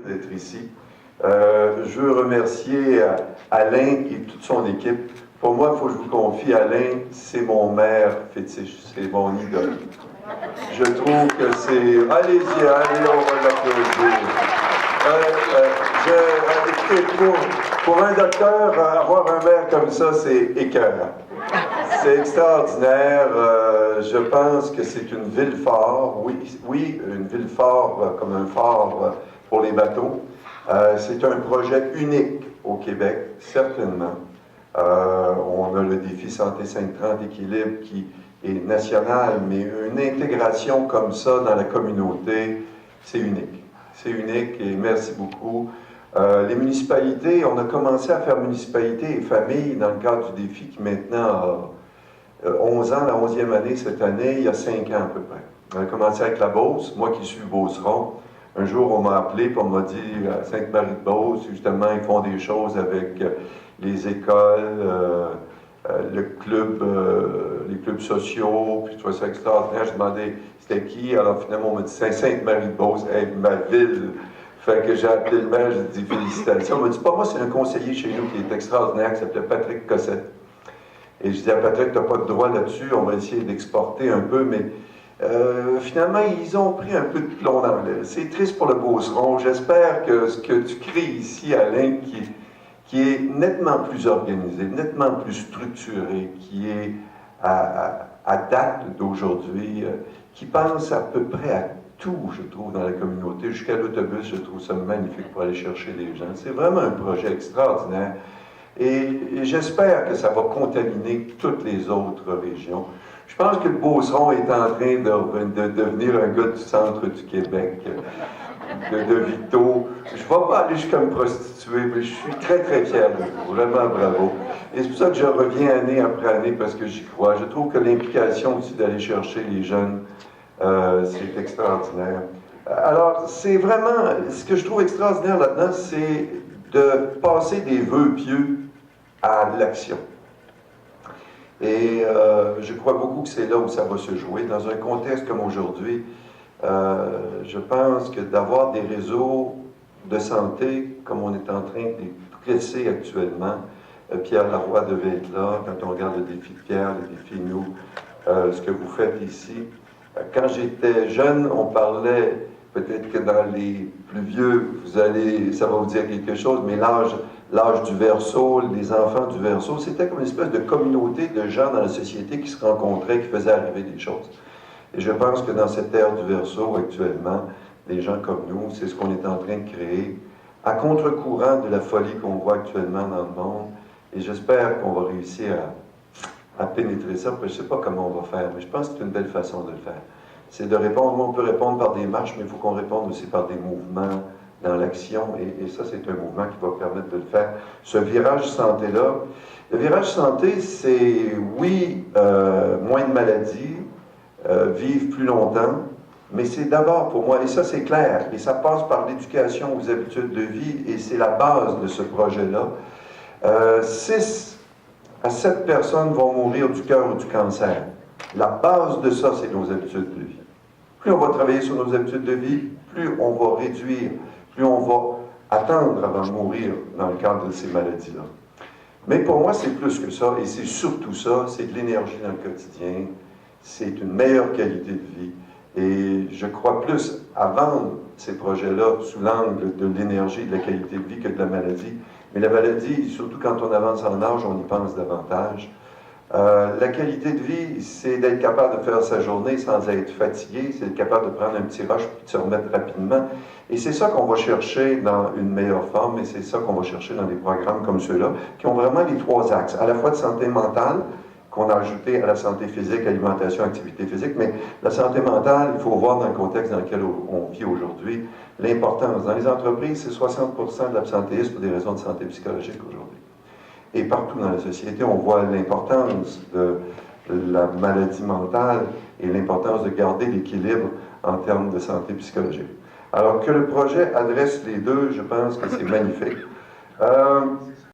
D'être ici. Je veux remercier Alain et toute son équipe. Pour moi, il faut que je vous confie, Alain, c'est mon maire fétiche, c'est mon idole. Je trouve que c'est... Allez-y, allez, on va l'applaudir. Écoutez, pour un docteur, avoir un maire comme ça, c'est écœurant. C'est extraordinaire. Je pense que c'est une ville phare. Oui, une ville phare comme un phare pour les bateaux. C'est un projet unique au Québec, certainement. On a le défi Santé 530 équilibre qui est national, mais une intégration comme ça dans la communauté, c'est unique. C'est unique et merci beaucoup. Les municipalités, on a commencé à faire municipalité et famille dans le cadre du défi qui maintenant a 11 ans, la 11e année cette année, il y a 5 ans à peu près. On a commencé avec la Beauce, moi qui suis Beauceron. Un jour, on m'a appelé et on m'a dit à Sainte-Marie-de-Beauce, justement, ils font des choses avec les écoles, les clubs sociaux, puis je trouvais ça extraordinaire. Je demandais c'était qui, alors finalement, on m'a dit Sainte-Marie-de-Beauce, hey, ma ville. Fait que j'ai appelé le maire, j'ai dit félicitations. On m'a dit pas moi, c'est un conseiller chez nous qui est extraordinaire, qui s'appelait Patrick Cossette. Et je dis à Patrick, tu n'as pas de droit là-dessus, on va essayer d'exporter un peu, mais finalement, ils ont pris un peu de plomb dans l'aile. C'est triste pour le Beauceron. J'espère que ce que tu crées ici, Alain, qui est nettement plus organisé, nettement plus structuré, qui est à date d'aujourd'hui, qui pense à peu près à tout, je trouve, dans la communauté, jusqu'à l'autobus, je trouve ça magnifique pour aller chercher les gens. C'est vraiment un projet extraordinaire. Et j'espère que ça va contaminer toutes les autres régions. Je pense que le Beauceron est en train de devenir un gars du centre du Québec, de Victo. Je ne vais pas aller jusqu'à me prostituer, mais je suis très, très fier de vous. Vraiment bravo. Et c'est pour ça que je reviens année après année, parce que j'y crois. Je trouve que l'implication aussi d'aller chercher les jeunes, c'est extraordinaire. Alors, c'est vraiment... Ce que je trouve extraordinaire là-dedans, c'est de passer des vœux pieux à l'action. Et je crois beaucoup que c'est là où ça va se jouer. Dans un contexte comme aujourd'hui, je pense que d'avoir des réseaux de santé, comme on est en train de presser actuellement, Pierre Laroy devait être là, quand on regarde le défi de Pierre, le défi de nous, ce que vous faites ici. Quand j'étais jeune, on parlait, peut-être que dans les plus vieux, ça va vous dire quelque chose, mais l'âge du Verseau, les enfants du Verseau, c'était comme une espèce de communauté de gens dans la société qui se rencontraient, qui faisaient arriver des choses. Et je pense que dans cette ère du Verseau, actuellement, des gens comme nous, c'est ce qu'on est en train de créer, à contre-courant de la folie qu'on voit actuellement dans le monde. Et j'espère qu'on va réussir à pénétrer ça. Je ne sais pas comment on va faire, mais je pense que c'est une belle façon de le faire. C'est de répondre, on peut répondre par des marches, mais il faut qu'on réponde aussi par des mouvements dans l'action, et ça, c'est un mouvement qui va permettre de le faire. Ce virage santé-là, le virage santé, c'est, oui, moins de maladies, vivre plus longtemps, mais c'est d'abord pour moi, et ça c'est clair, et ça passe par l'éducation aux habitudes de vie, et c'est la base de ce projet-là. 6 à 7 personnes vont mourir du cœur ou du cancer. La base de ça, c'est nos habitudes de vie. Plus on va travailler sur nos habitudes de vie, plus on va réduire, plus on va attendre avant de mourir dans le cadre de ces maladies-là. Mais pour moi, c'est plus que ça, et c'est surtout ça, c'est de l'énergie dans le quotidien, c'est une meilleure qualité de vie. Et je crois plus à vendre ces projets-là sous l'angle de l'énergie, de la qualité de vie que de la maladie. Mais la maladie, surtout quand on avance en âge, on y pense davantage. La qualité de vie, c'est d'être capable de faire sa journée sans être fatigué, c'est d'être capable de prendre un petit rush puis de se remettre rapidement. Et c'est ça qu'on va chercher dans une meilleure forme, et c'est ça qu'on va chercher dans des programmes comme ceux-là, qui ont vraiment les 3 axes, à la fois de santé mentale, qu'on a ajouté à la santé physique, alimentation, activité physique, mais la santé mentale, il faut voir dans le contexte dans lequel on vit aujourd'hui, l'importance. Dans les entreprises, c'est 60% de l'absentéisme pour des raisons de santé psychologique aujourd'hui. Et partout dans la société, on voit l'importance de la maladie mentale et l'importance de garder l'équilibre en termes de santé psychologique. Alors que le projet adresse les deux, je pense que c'est magnifique.